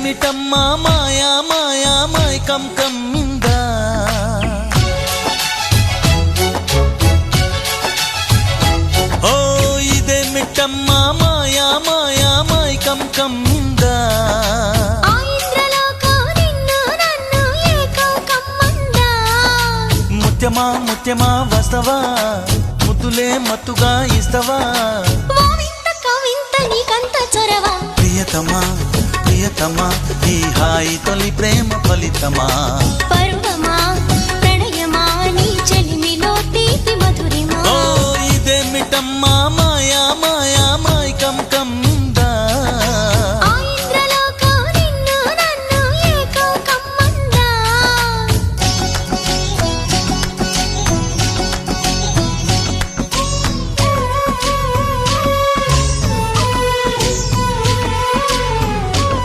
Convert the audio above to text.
ఇదేమిటమ్మా మాయా మాయా మైకం కమ్మిందా ఓ ఇదేమిటమ్మా మాయా మాయా మైకం కమ్మిందా ముత్యమా ముత్యమా వస్తవా ముద్దులే మత్తుగా ఇస్తవా ప్రియతమా ప్రియతమా ఈ హాయి తొలి ప్రేమ ఫలితమా పరువమా ప్రణయమా నీ చెలిమిలో తీపి మధురిమా ఓ ఇదేమిటమ్మా మాయా మాయా